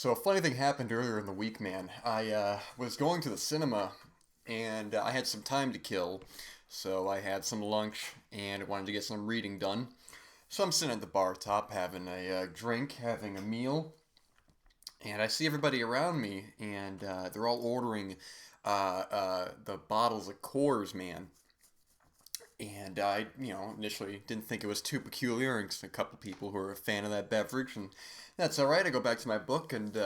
So a funny thing happened earlier in the week, man. I was going to the cinema and I had some time to kill. So I had some lunch and wanted to get some reading done. So I'm sitting at the bar top having a drink, having a meal, and I see everybody around me and they're all ordering the bottles of Coors, man. And I, initially didn't think it was too peculiar. And a couple people who are a fan of that beverage, and that's all right. I go back to my book, and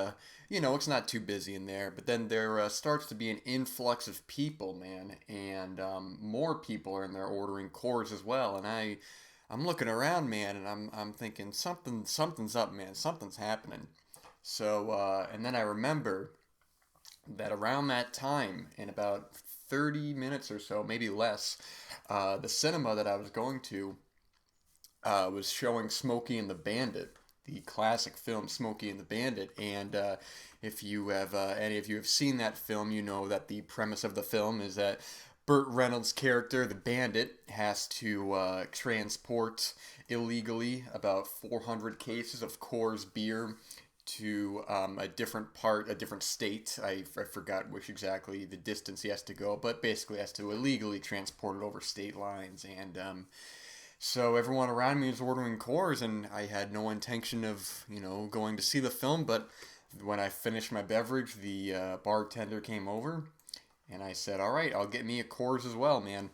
it's not too busy in there. But then there starts to be an influx of people, man, and more people are in there ordering Coors as well. And I'm looking around, man, and I'm thinking something's up, man. Something's happening. So and then I remember that around that time, in about 30 minutes or so, maybe less, the cinema that I was going to was showing Smokey and the Bandit, the classic film Smokey and the Bandit. And if you have any of you have seen that film, you know that the premise of the film is that Burt Reynolds' character, the Bandit, has to transport illegally about 400 cases of Coors beer to a different state. I forgot which exactly the distance he has to go, but basically has to illegally transport it over state lines. And so everyone around me was ordering Coors, and I had no intention of, going to see the film. But when I finished my beverage, the bartender came over, and I said, "All right, I'll get me a Coors as well, man."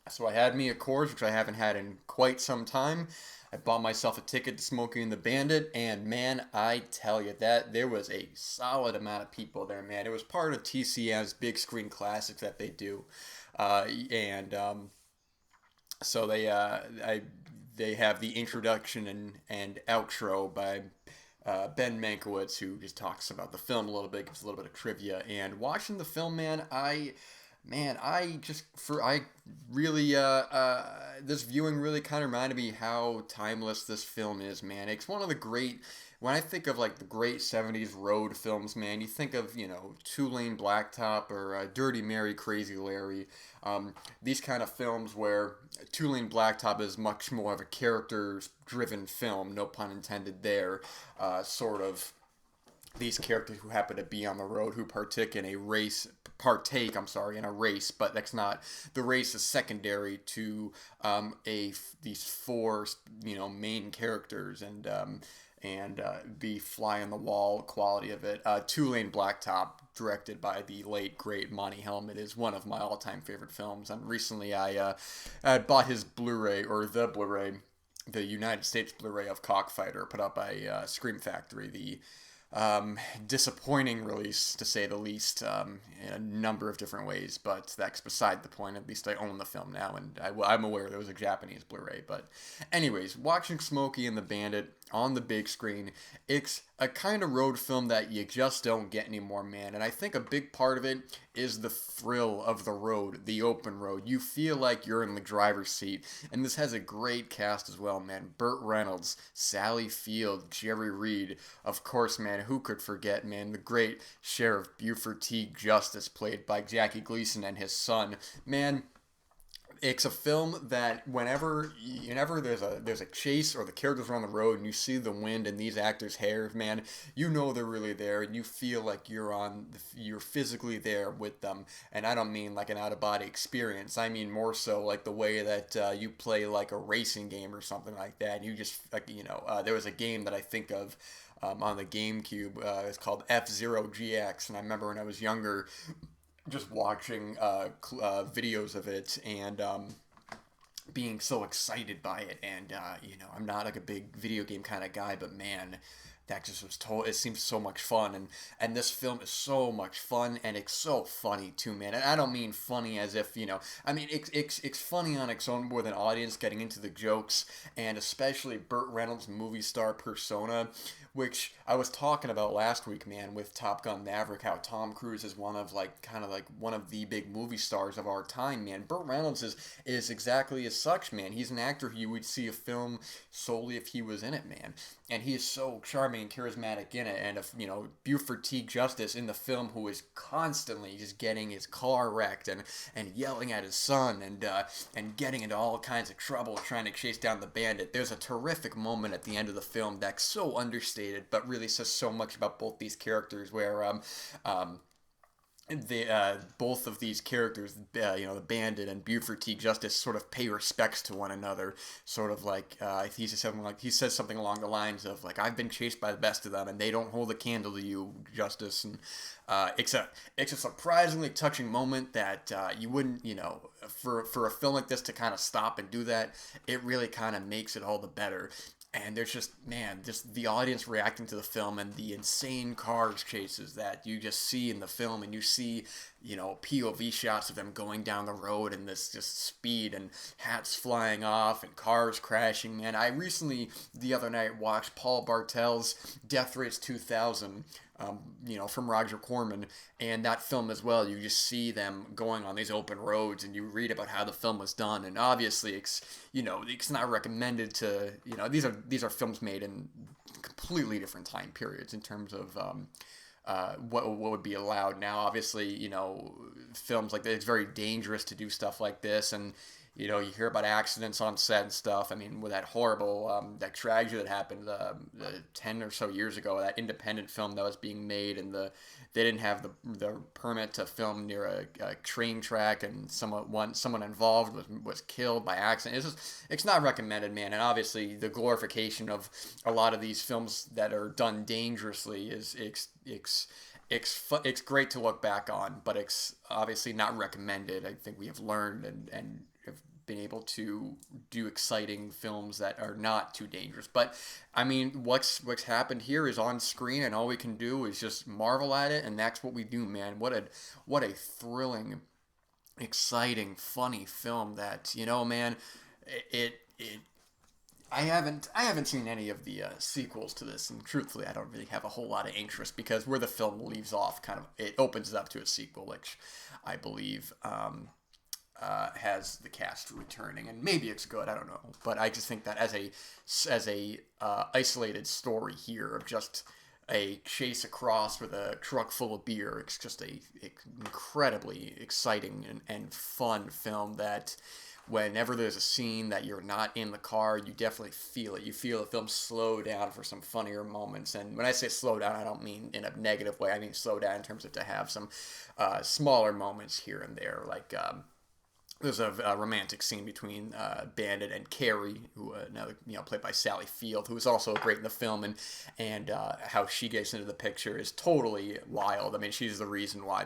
So I had me a Coors, which I haven't had in quite some time. I bought myself a ticket to Smokey and the Bandit, and man, I tell you that there was a solid amount of people there, man. It was part of TCM's big screen classics that they do, and so they have the introduction and outro by Ben Mankiewicz, who just talks about the film a little bit, gives a little bit of trivia. And watching the film, I really this viewing really kind of reminded me how timeless this film is, man. It's one of the great. When I think of like the great '70s road films, man, you think of Two Lane Blacktop or Dirty Mary, Crazy Larry. These kind of films where Two Lane Blacktop is much more of a character-driven film, no pun intended there. Sort of these characters who happen to be on the road who partake, I'm sorry, in a race, but that's not, the race is secondary to these four main characters, and the fly on the wall quality of it. Two Lane Blacktop, directed by the late great Monty Hellman, is one of my all time favorite films. And recently I bought his Blu-ray, or the Blu-ray, the United States Blu-ray of Cockfighter, put out by Scream Factory. The disappointing release, to say the least, in a number of different ways, but that's beside the point. At least I own the film now, and I'm aware there was a Japanese Blu-ray. But anyways, watching Smokey and the Bandit on the big screen, it's a kind of road film that you just don't get anymore, man. And I think a big part of it is the thrill of the road, the open road. You feel like you're in the driver's seat. And this has a great cast as well, man. Burt Reynolds, Sally Field, Jerry Reed. Of course, man, who could forget, man, the great Sheriff Buford T. Justice, played by Jackie Gleason, and his son. Man, it's a film that whenever there's a chase or the characters are on the road and you see the wind in these actors' hair, man, you know they're really there, and you feel like you're physically there with them. And I don't mean like an out of body experience. I mean more so like the way that you play like a racing game or something like that. And you just like there was a game that I think of. On the GameCube, it's called F-Zero GX, and I remember when I was younger, just watching videos of it and being so excited by it. And I'm not like a big video game kind of guy, but man, that just was told. It seems so much fun, and this film is so much fun, and it's so funny too, man. And I don't mean funny as if I mean it's funny on its own with an audience getting into the jokes, and especially Burt Reynolds' movie star persona, which I was talking about last week, man, with Top Gun Maverick, how Tom Cruise is one of one of the big movie stars of our time, man. Burt Reynolds is exactly as such, man. He's an actor who you would see a film solely if he was in it, man. and he is so charming and charismatic in it. And if Buford T. Justice in the film, who is constantly just getting his car wrecked and yelling at his son and getting into all kinds of trouble trying to chase down the bandit. There's a terrific moment at the end of the film that's so understated, but really says so much about both these characters. Where both of these characters, the Bandit and Buford T. Justice, sort of pay respects to one another. Sort of like he says something along the lines of like, "I've been chased by the best of them, and they don't hold a candle to you, Justice." And it's a surprisingly touching moment that you wouldn't, for a film like this to kind of stop and do that, it really kind of makes it all the better. And there's just the audience reacting to the film and the insane cars chases that you just see in the film, and you see, POV shots of them going down the road and this just speed and hats flying off and cars crashing. Man, I recently, the other night, watched Paul Bartel's Death Race 2000. From Roger Corman, and that film as well. You just see them going on these open roads, and you read about how the film was done. And obviously, it's not recommended to, these are films made in completely different time periods in terms of what would be allowed now. Obviously, films like this, it's very dangerous to do stuff like this, and you hear about accidents on set and stuff. I mean, with that horrible, that tragedy that happened 10 or so years ago, that independent film that was being made, and they didn't have the permit to film near a train track, and someone involved was killed by accident. It's not recommended, man. And obviously, the glorification of a lot of these films that are done dangerously is it's great to look back on, but it's obviously not recommended. I think we have learned and have been able to do exciting films that are not too dangerous. But I mean, what's happened here is on screen, and all we can do is just marvel at it, and that's what we do, man. What a thrilling, exciting, funny film that, man. It I haven't seen any of the sequels to this, and truthfully, I don't really have a whole lot of interest, because where the film leaves off, kind of, it opens it up to a sequel, which I believe has the cast returning, and maybe it's good. I don't know, but I just think that as a isolated story here of just a chase across with a truck full of beer, it's just a incredibly exciting and fun film that, whenever there's a scene that you're not in the car, you definitely feel it. You feel the film slow down for some funnier moments. And when I say slow down, I don't mean in a negative way. I mean slow down in terms of to have some smaller moments here and there. Like there's a romantic scene between Bandit and Carrie, who another played by Sally Field, who is also great in the film, and how she gets into the picture is totally wild. I mean, she's the reason why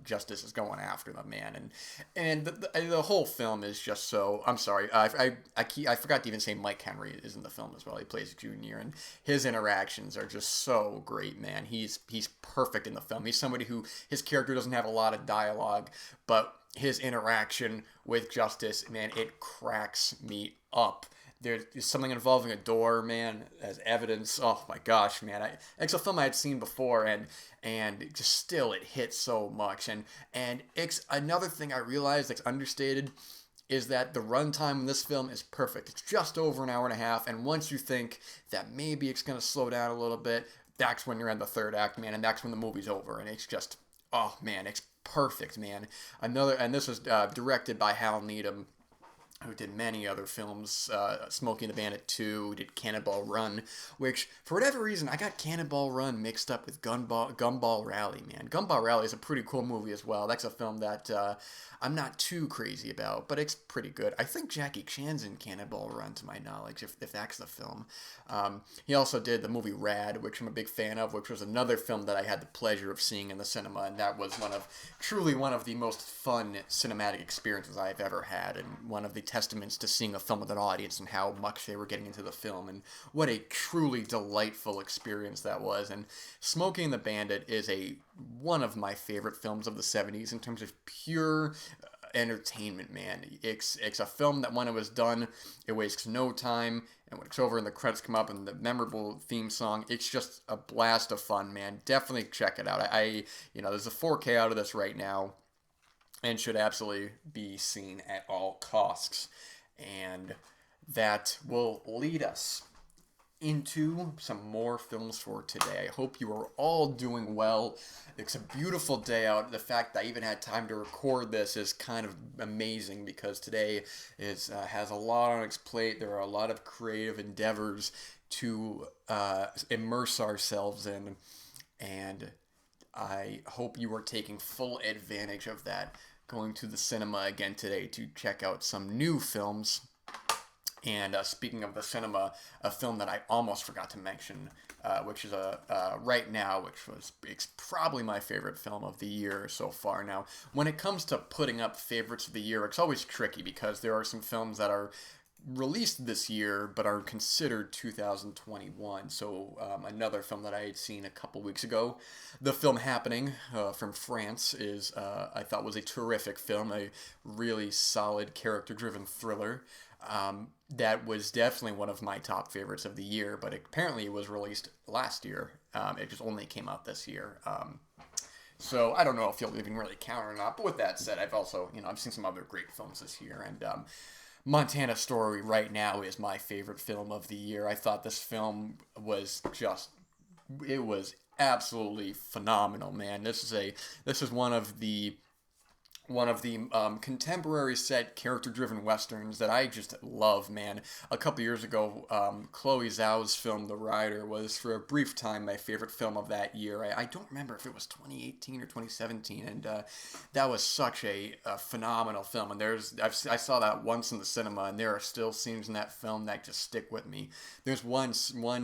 Justice is going after them, man, and the whole film is just so. I'm sorry, I forgot to even say Mike Henry is in the film as well. He plays Junior, and his interactions are just so great, man. He's perfect in the film. He's somebody who, his character doesn't have a lot of dialogue, but his interaction with Justice, man, it cracks me up. There's something involving a door, man, as evidence. Oh my gosh, man! It's a film I had seen before, and just still it hits so much. And it's another thing I realized that's understated is that the runtime in this film is perfect. It's just over an hour and a half, and once you think that maybe it's gonna slow down a little bit, that's when you're in the third act, man, and that's when the movie's over, and it's just, oh man, it's perfect, man. And this was directed by Hal Needham, who did many other films, Smokey and the Bandit 2, did Cannonball Run, which, for whatever reason, I got Cannonball Run mixed up with Gumball Rally, man. Gumball Rally is a pretty cool movie as well. That's a film that I'm not too crazy about, but it's pretty good. I think Jackie Chan's in Cannonball Run, to my knowledge, if that's the film. He also did the movie Rad, which I'm a big fan of, which was another film that I had the pleasure of seeing in the cinema, and that was truly one of the most fun cinematic experiences I've ever had, and one of the testaments to seeing a film with an audience and how much they were getting into the film, and what a truly delightful experience that was. And Smokey and the Bandit is one of my favorite films of the 70s in terms of pure entertainment, man. It's a film that when it was done, it wastes no time, and when it's over and the credits come up and the memorable theme song, it's just a blast of fun, man. Definitely check it out. There's a 4K out of this right now, and should absolutely be seen at all costs. And that will lead us into some more films for today. I hope you are all doing well. It's a beautiful day out. The fact that I even had time to record this is kind of amazing because today has a lot on its plate. There are a lot of creative endeavors to immerse ourselves in, and I hope you are taking full advantage of that. Going to the cinema again today to check out some new films. And speaking of the cinema, a film that I almost forgot to mention, which is Right Now, it's probably my favorite film of the year so far. Now, when it comes to putting up favorites of the year, it's always tricky because there are some films that are released this year but are considered 2021. So another film that I had seen a couple weeks ago, the film Happening from France, I thought was a terrific film, a really solid character-driven thriller. That was definitely one of my top favorites of the year, but apparently it was released last year. It just only came out this year. So I don't know if you'll even really count or not. But with that said, I've also, I've seen some other great films this year, and Montana Story Right Now is my favorite film of the year. I thought this film it was absolutely phenomenal, man. This is one of the contemporary set character-driven westerns that I just love, man. A couple years ago, Chloe Zhao's film The Rider was for a brief time my favorite film of that year. I don't remember if it was 2018 or 2017, and that was such a phenomenal film. And I saw that once in the cinema, and there are still scenes in that film that just stick with me. There's one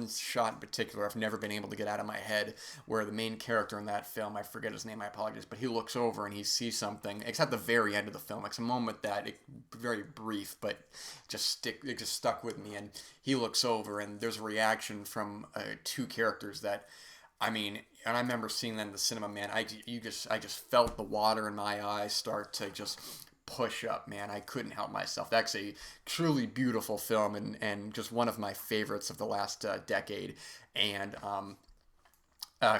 shot in particular I've never been able to get out of my head where the main character in that film, I forget his name, I apologize, but he looks over and he sees something. It's at the very end of the film. It's a moment very brief, but it just stuck with me. And he looks over, and there's a reaction from two characters that, I mean, and I remember seeing that in the cinema, man. I just felt the water in my eyes start to just push up, man. I couldn't help myself. That's a truly beautiful film, and just one of my favorites of the last decade. And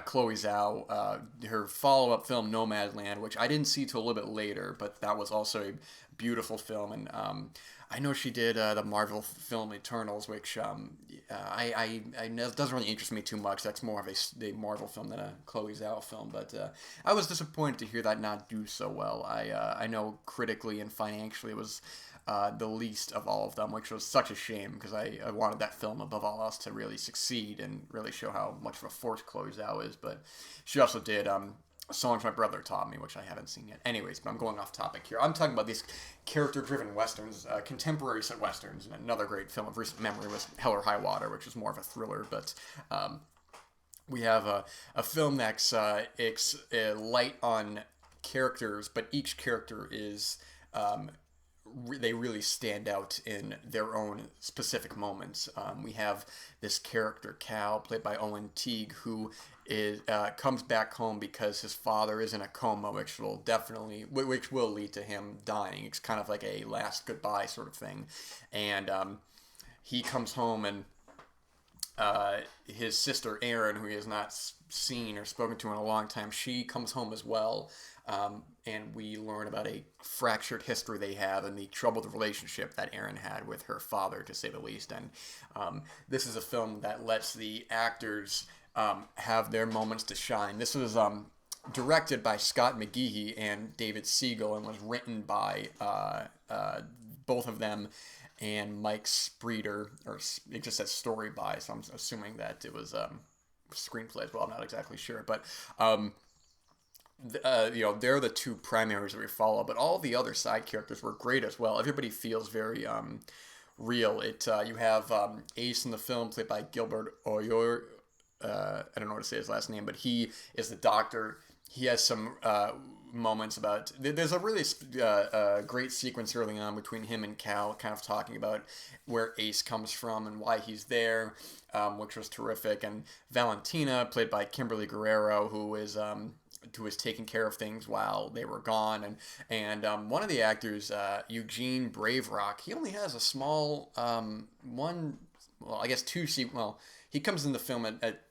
Chloe Zhao, her follow-up film Nomadland, which I didn't see till a little bit later, but that was also a beautiful film. And I know she did the Marvel film Eternals, which I know doesn't really interest me too much. That's more of a Marvel film than a Chloe Zhao film. But I was disappointed to hear that not do so well. I know critically and financially it was the least of all of them, which was such a shame because I wanted that film above all else to really succeed and really show how much of a force Chloe Zhao is. But she also did Songs My Brother Taught Me, which I haven't seen yet. Anyways, but I'm going off topic here. I'm talking about these character-driven westerns, contemporary set westerns, and another great film of recent memory was Hell or High Water, which is more of a thriller, but we have a film that's it's light on characters, but each character is they really stand out in their own specific moments. We have this character Cal, played by Owen Teague, who comes back home because his father is in a coma, which will lead to him dying. It's kind of like a last goodbye sort of thing, and he comes home, and his sister Erin, who he has not seen or spoken to in a long time, she comes home as well. And we learn about a fractured history they have and the troubled relationship that Erin had with her father, to say the least. And this is a film that lets the actors have their moments to shine. This was directed by Scott McGehee and David Siegel and was written by both of them and Mike Spreeder, or it just says story by, so I'm assuming that it was screenplay as well. I'm not exactly sure, but they're the two primaries that we follow, but all the other side characters were great as well. Everybody feels very real. You have Ace in the film, played by Gilbert Oyor. I don't know how to say his last name, but he is the doctor. He has some moments about. There's a really great sequence early on between him and Cal, kind of talking about where Ace comes from and why he's there, which was terrific. And Valentina, played by Kimberly Guerrero, who was taking care of things while they were gone, and one of the actors, Eugene Braverock, he only has a small he he comes in the film at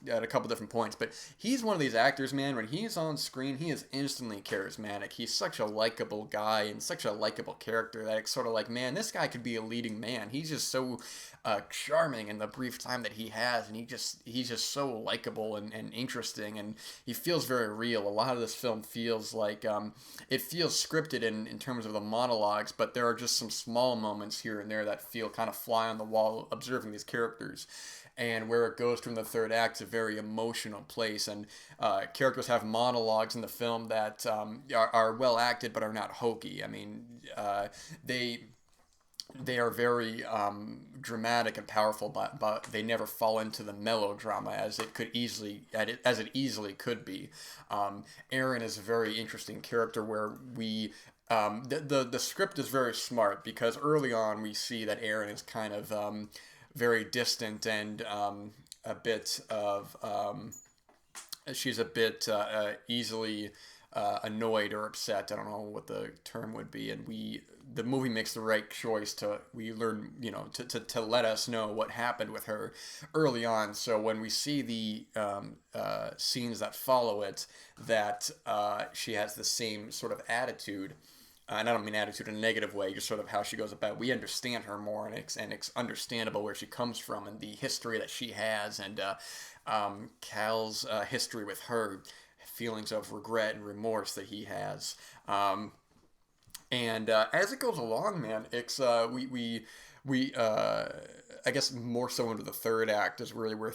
a couple different points, but he's one of these actors, man. When he's on screen, he is instantly charismatic. He's such a likable guy and such a likable character that it's sort of like, man, this guy could be a leading man. He's just so charming in the brief time that he has, and he's just so likable and interesting, and he feels very real. A lot of this film feels like it feels scripted in terms of the monologues, but there are just some small moments here and there that feel kind of fly on the wall observing these characters. And where it goes from the third act is a very emotional place, and characters have monologues in the film that are well acted but are not hokey. I mean, they are very dramatic and powerful, but they never fall into the melodrama as it easily could be. Aaron is a very interesting character where the script is very smart, because early on we see that Aaron is kind of very distant and a bit of she's a bit easily annoyed or upset. I don't know what the term would be, and the movie makes the right choice we learn, to let us know what happened with her early on. So when we see the scenes that follow it, that she has the same sort of attitude. And I don't mean attitude in a negative way, just sort of how she goes about. We understand her more, and it's understandable where she comes from and the history that she has, and Cal's history with her, feelings of regret and remorse that he has. And as it goes along, man, it's we I guess more so into the third act is really where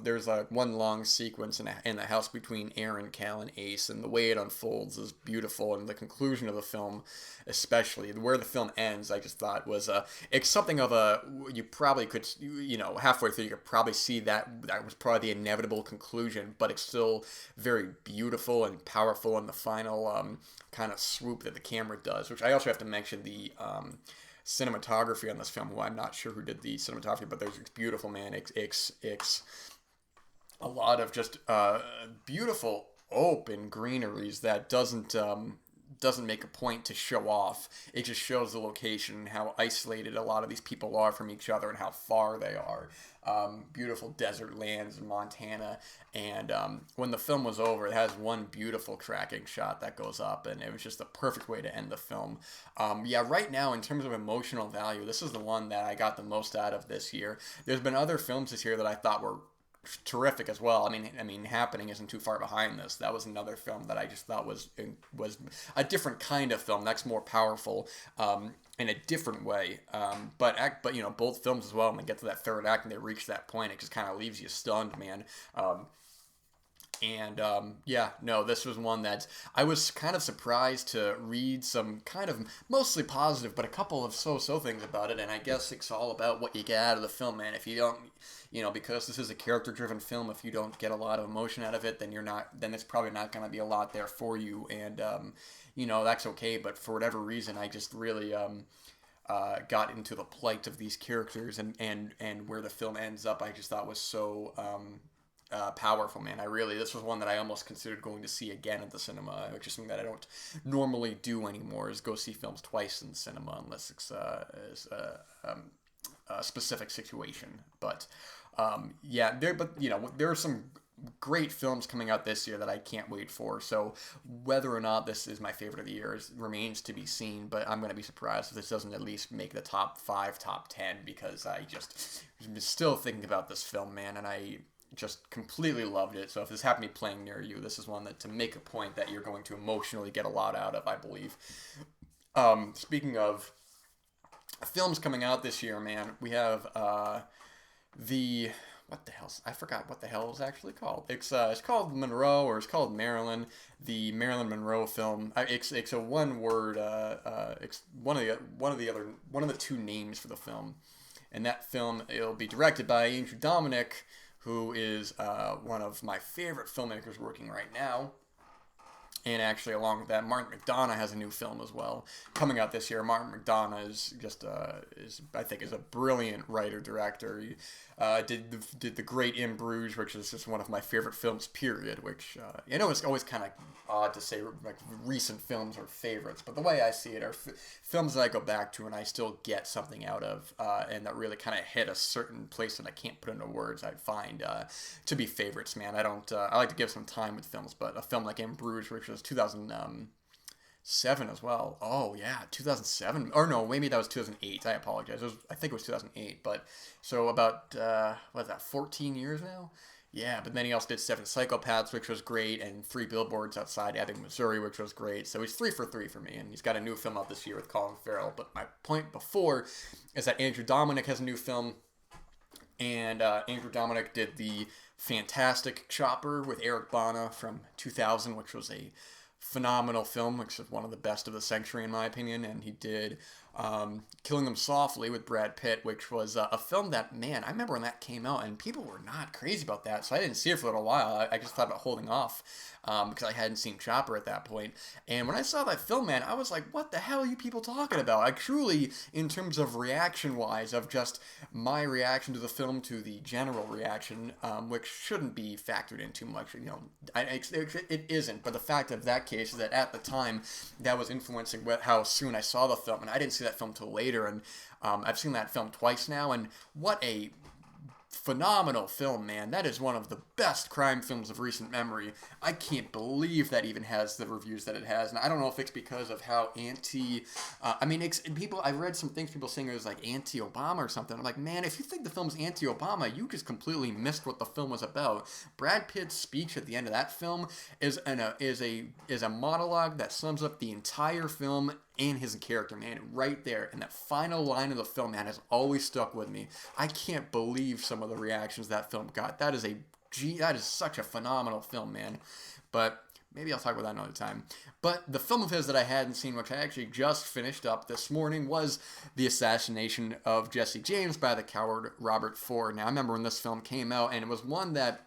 there's one long sequence in the house between Aaron, Cal, and Ace, and the way it unfolds is beautiful, and the conclusion of the film, especially where the film ends, I just thought was it's something of you probably could, halfway through you could probably see that was probably the inevitable conclusion, but it's still very beautiful and powerful in the final kind of swoop that the camera does, which I also have to mention the cinematography on this film, who I'm not sure who did the cinematography, but it's beautiful, man. It's a lot of just beautiful open greeneries that doesn't make a point to show off. It just shows the location and how isolated a lot of these people are from each other and how far they are. Beautiful desert lands in Montana, and when the film was over, it has one beautiful tracking shot that goes up, and it was just the perfect way to end the film. Right now, in terms of emotional value, this is the one that I got the most out of this year. There's been other films this year that I thought were terrific as well. I mean, Happening isn't too far behind this. That was another film that I just thought was a different kind of film. That's more powerful in a different way. But both films as well. When they get to that third act and they reach that point, it just kind of leaves you stunned, man. This was one that I was kind of surprised to read some kind of mostly positive, but a couple of so-so things about it. And I guess it's all about what you get out of the film, man. If you don't, because this is a character-driven film, if you don't get a lot of emotion out of it, then it's probably not going to be a lot there for you. And, that's okay. But for whatever reason, I just really got into the plight of these characters and where the film ends up, I just thought was so powerful, man. This was one that I almost considered going to see again at the cinema, which is something that I don't normally do anymore, is go see films twice in the cinema unless it's a specific situation. But there are some great films coming out this year that I can't wait for. So whether or not this is my favorite of the year remains to be seen, but I'm going to be surprised if this doesn't at least make the top 5, top 10, because I just am still thinking about this film, man, and I just completely loved it. So if this happened to be playing near you, this is one that to make a point that you're going to emotionally get a lot out of, I believe. Speaking of films coming out this year, man, we have I forgot what the hell it was actually called. It's called Monroe, or it's called Marilyn. The Marilyn Monroe film. It's a one word. It's one of the two names for the film, and that film, it'll be directed by Andrew Dominic, who is one of my favorite filmmakers working right now. And actually, along with that, Martin McDonagh has a new film as well coming out this year. Martin McDonagh is just I think is a brilliant writer director. Did the Great in Bruges, which is just one of my favorite films. Period. Which I know it's always kind of odd to say like recent films are favorites, but the way I see it are films that I go back to and I still get something out of, and that really kind of hit a certain place that I can't put into words. I find to be favorites, man. I don't. I like to give some time with films, but a film like In Bruges, which was 2007 as well. Oh yeah, 2007. Or no, maybe that was 2008. I apologize. I think it was 2008. But so about what is that? 14 years now. Yeah, but then he also did Seven Psychopaths, which was great, and Three Billboards Outside Ebbing, Missouri, which was great. So he's 3 for 3 for me, and he's got a new film out this year with Colin Farrell. But my point before is that Andrew Dominik has a new film, and Andrew Dominik did the fantastic Chopper with Eric Bana from 2000, which was a phenomenal film, which is one of the best of the century in my opinion. And he did Killing Them Softly with Brad Pitt, which was a film that, man, I remember when that came out and people were not crazy about that, so I didn't see it for a little while. I just thought about holding off because I hadn't seen Chopper at that point. And when I saw that film, man, I was like, what the hell are you people talking about? I truly, in terms of reaction wise, of just my reaction to the film to the general reaction, which shouldn't be factored in too much, you know, it isn't, but the fact of that case is that at the time that was influencing how soon I saw the film, and I didn't see that film till later, and I've seen that film twice now, and what a phenomenal film, man. That is one of the best crime films of recent memory. I can't believe that even has the reviews that it has, and I don't know if it's because of how I've read some things, people saying it was like anti-Obama or something. I'm like, man, if you think the film's anti-Obama, you just completely missed what the film was about. Brad Pitt's speech at the end of that film is a monologue that sums up the entire film and his character, man, right there. And that final line of the film, man, has always stuck with me. I can't believe some of the reactions that film got. That is such a phenomenal film, man. But maybe I'll talk about that another time. But the film of his that I hadn't seen, which I actually just finished up this morning, was The Assassination of Jesse James by the coward Robert Ford. Now, I remember when this film came out, and it was one that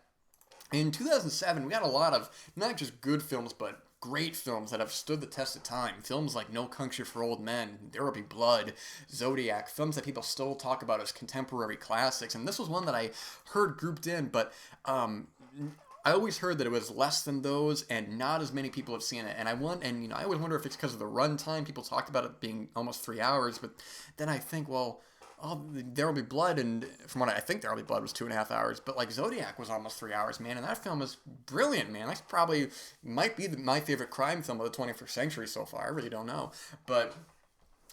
in 2007, we got a lot of not just good films, but great films that have stood the test of time. Films like No Country for Old Men, There Will Be Blood, Zodiac, films that people still talk about as contemporary classics. And this was one that I heard grouped in, but I always heard that it was less than those, and not as many people have seen it. And I always wonder if it's because of the runtime. People talked about it being almost 3 hours, but then I think, well, There Will Be Blood, and from what I think There Will Be Blood was 2.5 hours, but like Zodiac was almost 3 hours, man, and that film is brilliant, man. That's probably might be my favorite crime film of the 21st century so far. I really don't know, but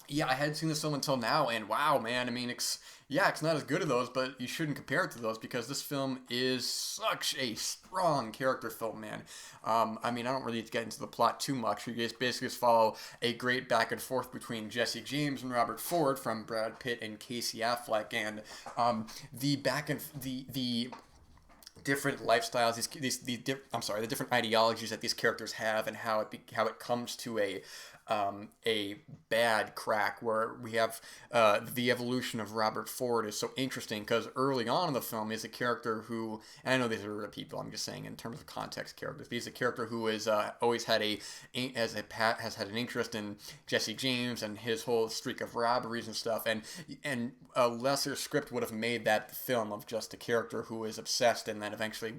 yeah, I hadn't seen this film until now, and wow, man, I mean, it's not as good as those, but you shouldn't compare it to those because this film is such a strong character film, man. I don't really get into the plot too much. You guys basically just follow a great back and forth between Jesse James and Robert Ford from Brad Pitt and Casey Affleck, and the different lifestyles, the different ideologies that these characters have, and how it comes to a bad crack, where we have the evolution of Robert Ford is so interesting because early on in the film is a character who, and I know these are real people, I'm just saying in terms of context characters, but he's a character who is always had has had an interest in Jesse James and his whole streak of robberies and stuff, and a lesser script would have made that film of just a character who is obsessed and then eventually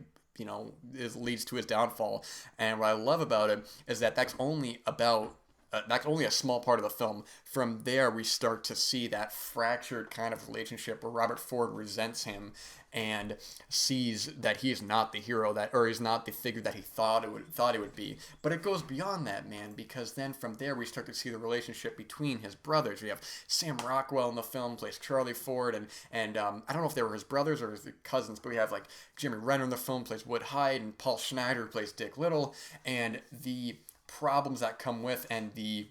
leads to his downfall. And what I love about it is that that's only a small part of the film. From there, we start to see that fractured kind of relationship where Robert Ford resents him and sees that he is not the hero or he's not the figure that he thought it would be. But it goes beyond that, man, because then from there we start to see the relationship between his brothers. We have Sam Rockwell in the film plays Charlie Ford, and I don't know if they were his brothers or his cousins, but we have like Jimmy Renner in the film plays Wood Hyde, and Paul Schneider plays Dick Little, and the problems that come with and the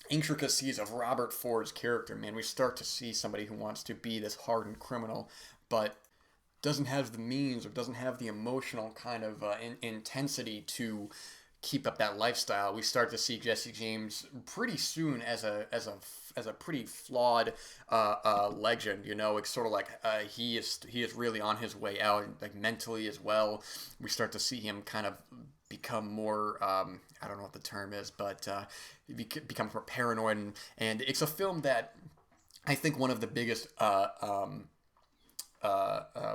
intricacies of Robert Ford's character, man. We start to see somebody who wants to be this hardened criminal, but doesn't have the means or doesn't have the emotional kind of intensity to keep up that lifestyle. We start to see Jesse James pretty soon as a pretty flawed legend. It's sort of like he is really on his way out, like mentally as well. We start to see him kind of become more I don't know what the term is, but he becomes more paranoid, and it's a film that I think one of the biggest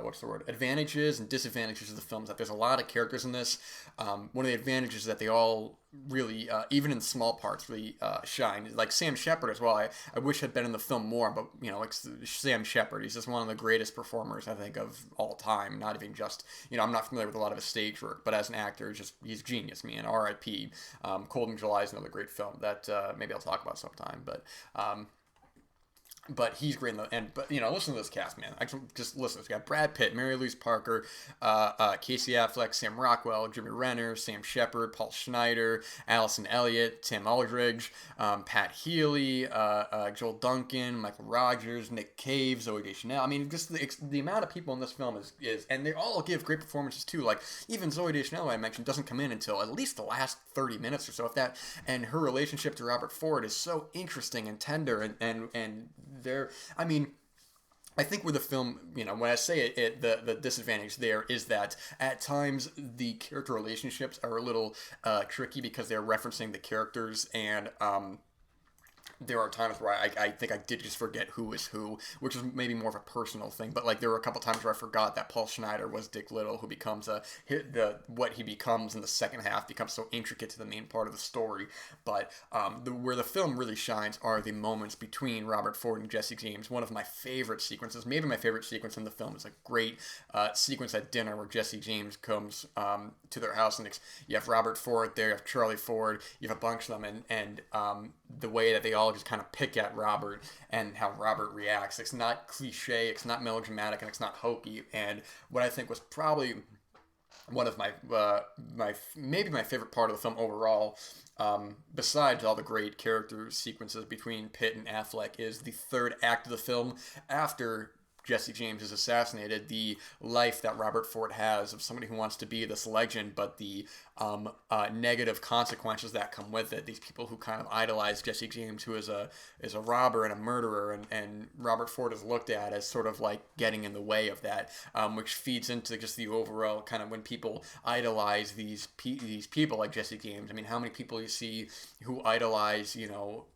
what's the word, advantages and disadvantages of the films. That there's a lot of characters in this. One of the advantages is that they all really, even in small parts, really shine. Like Sam Shepard as well. I wish had been in the film more, but like Sam Shepard, he's just one of the greatest performers I think of all time. Not even just, I'm not familiar with a lot of his stage work, but as an actor, he's genius, man. R.I.P. Cold in July is another great film that maybe I'll talk about sometime, but he's great in but listen to this cast, man. I can just listen. It's got Brad Pitt, Mary Louise Parker, Casey Affleck, Sam Rockwell, Jimmy Renner, Sam Shepard, Paul Schneider, Allison Elliott, Tim Aldridge, Pat Healy, Joel Duncan, Michael Rogers, Nick Cave, Zooey Deschanel. I mean, just the amount of people in this film is, and they all give great performances too. Like even Zooey Deschanel, I mentioned, doesn't come in until at least the last 30 minutes or so. If that, and her relationship to Robert Ford is so interesting and tender, and there, I mean, I think with the film, when I say the disadvantage there is that at times the character relationships are a little tricky because they're referencing the characters, and there are times where I think I did just forget who is who, which is maybe more of a personal thing. But like there were a couple times where I forgot that Paul Schneider was Dick Little, who becomes what he becomes in the second half becomes so intricate to the main part of the story. But where the film really shines are the moments between Robert Ford and Jesse James. One of my favorite sequences, maybe my favorite sequence in the film, is a great sequence at dinner where Jesse James comes to their house, and you have Robert Ford there, you have Charlie Ford, you have a bunch of them, and the way that they all just kind of pick at Robert and how Robert reacts. It's not cliche, it's not melodramatic, and it's not hokey. And what I think was probably one of my maybe my favorite part of the film overall, besides all the great character sequences between Pitt and Affleck, is the third act of the film after Jesse James is assassinated. The life that Robert Ford has of somebody who wants to be this legend, but the negative consequences that come with it. These people who kind of idolize Jesse James, who is a robber and a murderer, and Robert Ford is looked at as sort of like getting in the way of that, which feeds into just the overall kind of when people idolize these people like Jesse James. I mean, how many people you see who idolize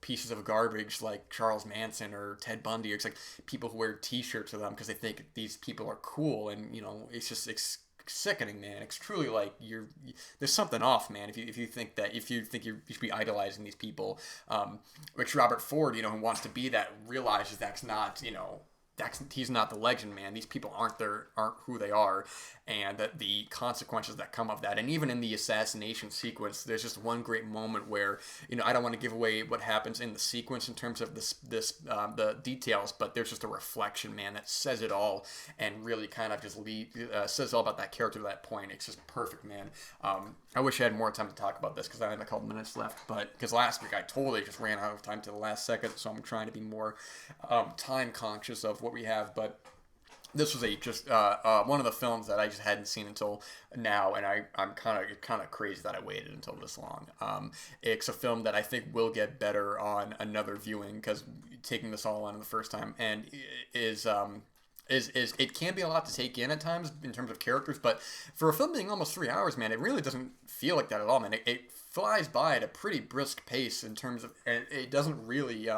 pieces of garbage like Charles Manson or Ted Bundy? It's like people who wear T-shirts of them because they think these people are cool, and it's sickening, man. It's truly like there's something off, man, if you think you should be idolizing these people, which Robert Ford, who wants to be that, realizes that's not, he's not the legend, man. These people aren't who they are, and that the consequences that come of that. And even in the assassination sequence, there's just one great moment where I don't want to give away what happens in the sequence in terms of the details, but there's just a reflection, man, that says it all and really kind of just says all about that character to that point. It's just perfect, man. I wish I had more time to talk about this because I have a couple minutes left, but because last week I totally just ran out of time to the last second, so I'm trying to be more time conscious of what we have. But this was just one of the films that I just hadn't seen until now, and I'm kind of crazy that I waited until this long. It's a film that I think will get better on another viewing because taking this all on the first time and is it can be a lot to take in at times in terms of characters, but for a film being almost 3 hours, man, it really doesn't feel like that at all, man. It flies by at a pretty brisk pace in terms of, and it doesn't really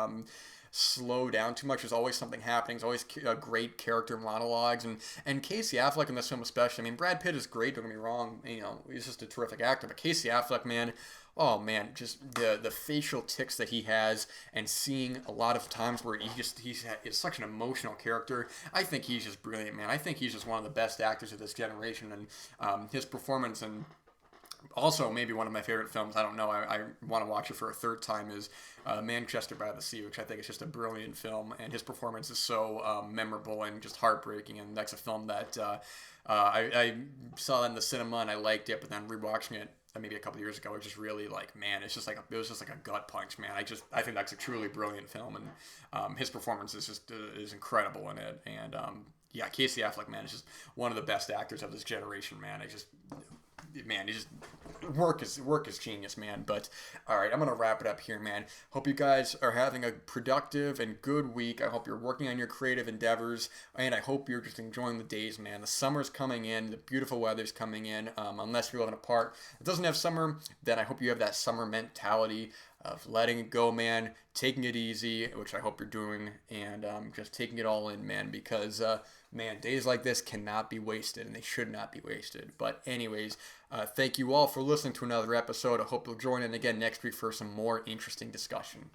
slow down too much. There's always something happening. There's always great character monologues, and Casey Affleck in this film especially. I mean, Brad Pitt is great, don't get me wrong, he's just a terrific actor, but Casey Affleck, man, oh man, just the facial tics that he has, and seeing a lot of times where he's such an emotional character. I think he's just brilliant, man. I think he's just one of the best actors of this generation, and his performance, and also maybe one of my favorite films, I don't know, I want to watch it for a third time, is Manchester by the Sea, which I think is just a brilliant film, and his performance is so memorable and just heartbreaking, and that's a film that I saw that in the cinema and I liked it, but then rewatching it maybe a couple years ago, it just really man, it was just like a gut punch, man. I think that's a truly brilliant film, and his performance is incredible in it, and yeah, Casey Affleck, man, is just one of the best actors of this generation, man. Work is genius, man. But all right, I'm gonna wrap it up here, man. Hope you guys are having a productive and good week. I hope you're working on your creative endeavors, and I hope you're just enjoying the days, man. The summer's coming in, the beautiful weather's coming in. Unless you're living apart that doesn't have summer, then I hope you have that summer mentality. of letting it go, man, taking it easy, which I hope you're doing, and just taking it all in, man, because, man, days like this cannot be wasted, and they should not be wasted. But anyways, thank you all for listening to another episode. I hope you'll join in again next week for some more interesting discussion.